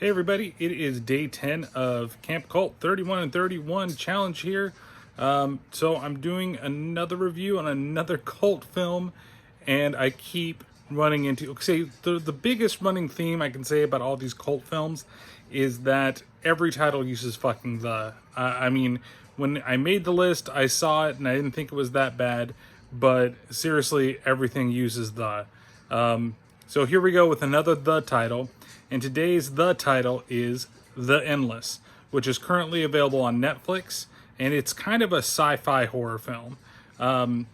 Hey everybody, it is day 10 of Camp Cult 31 and 31 challenge here. So I'm doing another review on another cult film, and I keep running into, the biggest running theme I can say about all these cult films is that every title uses fucking the. I mean, when I made the list, I saw it and I didn't think it was that bad, but seriously, everything uses the. So here we go with another The title. And today's The title is The Endless, which is currently available on Netflix. And it's kind of a sci-fi horror film. And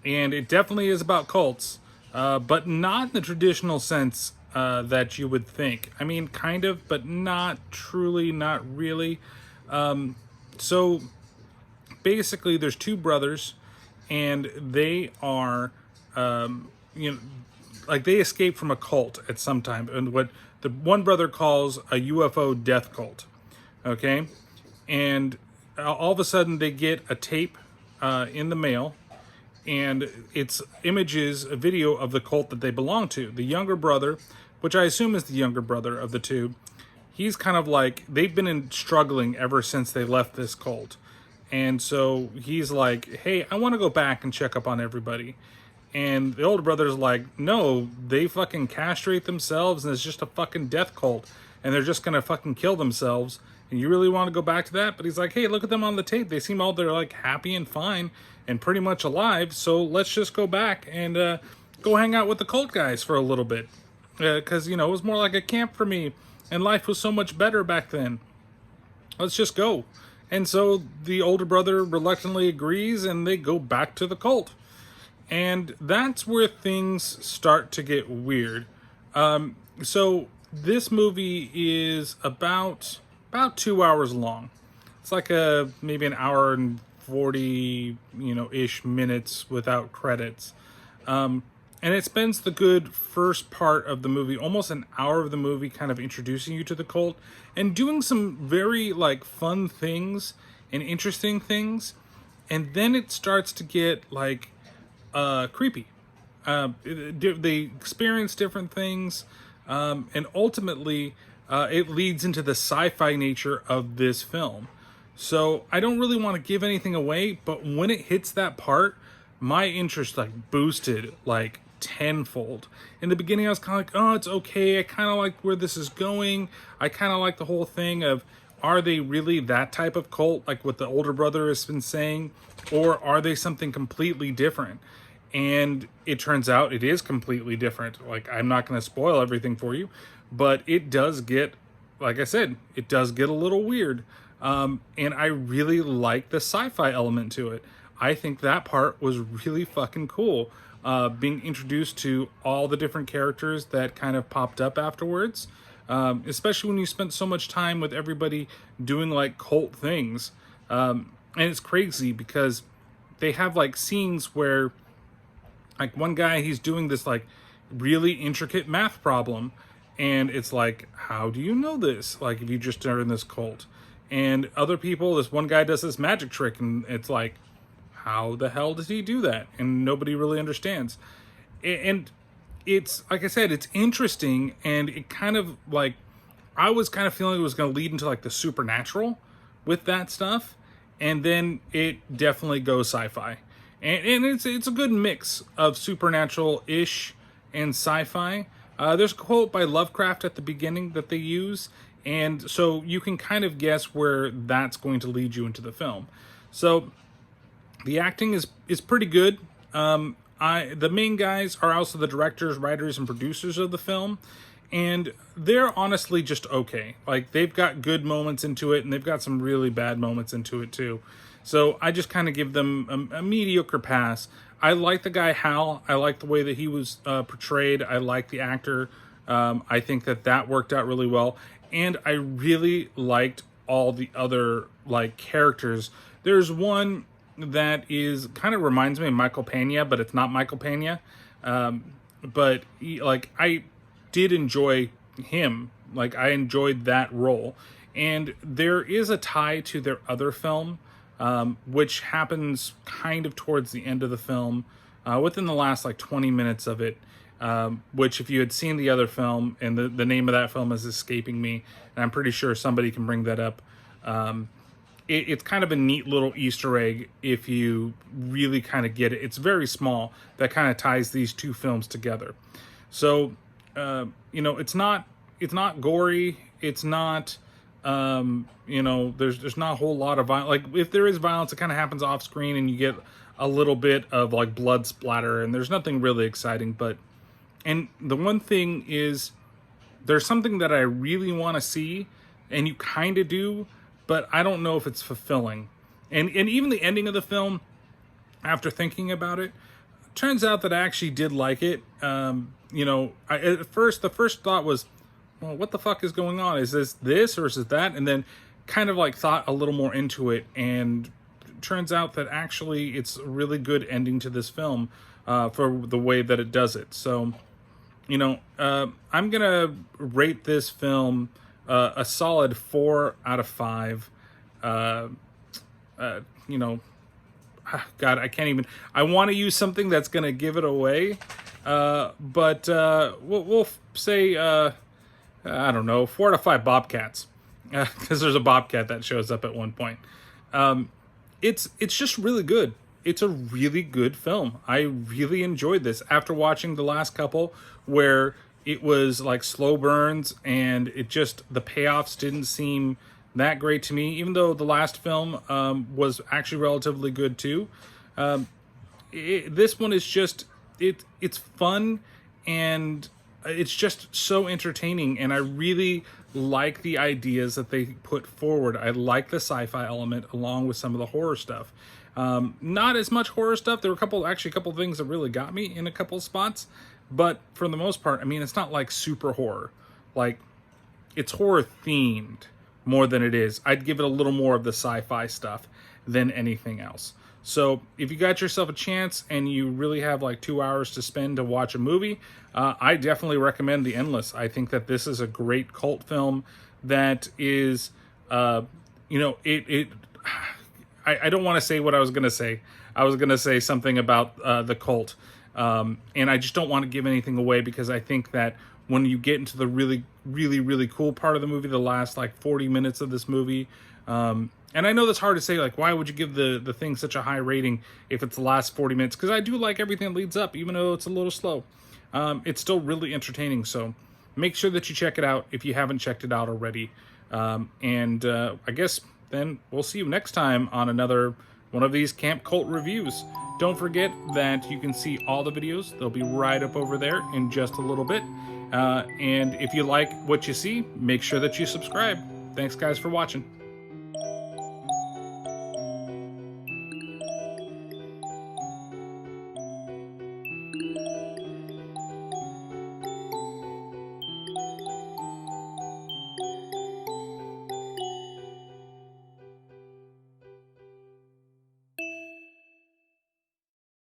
it definitely is about cults, but not in the traditional sense that you would think. I mean, kind of, but not truly, not really. So basically, there's two brothers, and they are, like they escaped from a cult at some time, and what the one brother calls a UFO death cult. Okay, and all of a sudden they get a tape in the mail, and it's images, a video of the cult that they belong to. The younger brother, which I assume is the younger brother of the two, he's kind of like, they've been struggling ever since they left this cult. And so he's like, hey, I want to go back and check up on everybody. And the older brother's like, no, they fucking castrate themselves and it's just a fucking death cult. And they're just going to fucking kill themselves. And you really want to go back to that? But he's like, hey, look at them on the tape. They seem all, they're like happy and fine and pretty much alive. So let's just go back and go hang out with the cult guys for a little bit. Because, it was more like a camp for me. And life was so much better back then. Let's just go. And so the older brother reluctantly agrees and they go back to the cult. And that's where things start to get weird. So this movie is about 2 hours long. It's like maybe an hour and 40, ish minutes without credits. And it spends the good first part of the movie, almost an hour of the movie, kind of introducing you to the cult and doing some very fun things and interesting things. And then it starts to get creepy. They experience different things, and ultimately it leads into the sci-fi nature of this film. So I don't really want to give anything away, but when it hits that part, my interest boosted tenfold. In the beginning I was kind of like, oh, it's okay, I kind of like where this is going. I kind of like the whole thing of, are they really that type of cult like what the older brother has been saying, or are they something completely different? And it turns out it is completely different. I'm not going to spoil everything for you, but it does get, like I said, it does get a little weird. And I really like the sci-fi element to it. I think that part was really fucking cool. Being introduced to all the different characters that kind of popped up afterwards. Especially when you spent so much time with everybody doing cult things. And it's crazy because they have scenes where one guy, he's doing this really intricate math problem, and it's how do you know this? If you just are in this cult. And other people, this one guy does this magic trick, and it's how the hell does he do that? And nobody really understands. And it's, like I said, it's interesting, and it kind of I was kind of feeling it was going to lead into the supernatural with that stuff, and then it definitely goes sci-fi. And it's a good mix of supernatural-ish and sci-fi. There's a quote by Lovecraft at the beginning that they use, and so you can kind of guess where that's going to lead you into the film. So the acting is pretty good. The main guys are also the directors, writers, and producers of the film, and they're honestly just okay. They've got good moments into it, and they've got some really bad moments into it too. So I just kind of give them a mediocre pass. I like the guy Hal. I like the way that he was portrayed. I like the actor. I think that worked out really well. And I really liked all the other characters. There's one that is kind of reminds me of Michael Pena, but it's not Michael Pena. But I did enjoy him. I enjoyed that role. And there is a tie to their other film, which happens kind of towards the end of the film, within the last 20 minutes of it. which if you had seen the other film, and the name of that film is escaping me, and I'm pretty sure somebody can bring that up. It's kind of a neat little Easter egg if you really kind of get it. It's very small, that kind of ties these two films together. So, it's not gory. It's not, there's not a whole lot of violence. Like, if there is violence, it kind of happens off screen and you get a little bit of like blood splatter, and there's nothing really exciting. And the one thing is, there's something that I really want to see, and you kind of do, but I don't know if it's fulfilling. And even the ending of the film, after thinking about it, turns out that I actually did like it. At first, the first thought was, well, what the fuck is going on? Is this or is it that? And then kind of like thought a little more into it, and turns out that actually it's a really good ending to this film for the way that it does it. So, I'm going to rate this film a solid 4 out of 5. God, I can't even. I want to use something that's going to give it away, but we'll say, I don't know, 4 out of 5 bobcats, because there's a bobcat that shows up at one point. It's just really good. It's a really good film. I really enjoyed this after watching the last couple, where it was like slow burns, and the payoffs didn't seem that great to me, even though the last film was actually relatively good too. This one is just, it's fun, and it's just so entertaining, and I really like the ideas that they put forward. I like the sci-fi element along with some of the horror stuff. Not as much horror stuff. There were a couple things that really got me in a couple spots, but for the most part, I mean, it's not like super horror. Like, it's horror themed more than it is. I'd give it a little more of the sci-fi stuff than anything else. So if you got yourself a chance and you really have like 2 hours to spend to watch a movie, I definitely recommend The Endless. I think that this is a great cult film that is, I don't want to say what I was going to say. I was going to say something about the cult. And I just don't want to give anything away, because I think that when you get into the really, really, really cool part of the movie, the last like 40 minutes of this movie, and I know that's hard to say, like, why would you give the thing such a high rating if it's the last 40 minutes? Because I do like everything that leads up, even though it's a little slow. It's still really entertaining, so make sure that you check it out if you haven't checked it out already. I guess then we'll see you next time on another one of these Camp Cult reviews. Don't forget that you can see all the videos. They'll be right up over there in just a little bit. And if you like what you see, make sure that you subscribe. Thanks, guys, for watching.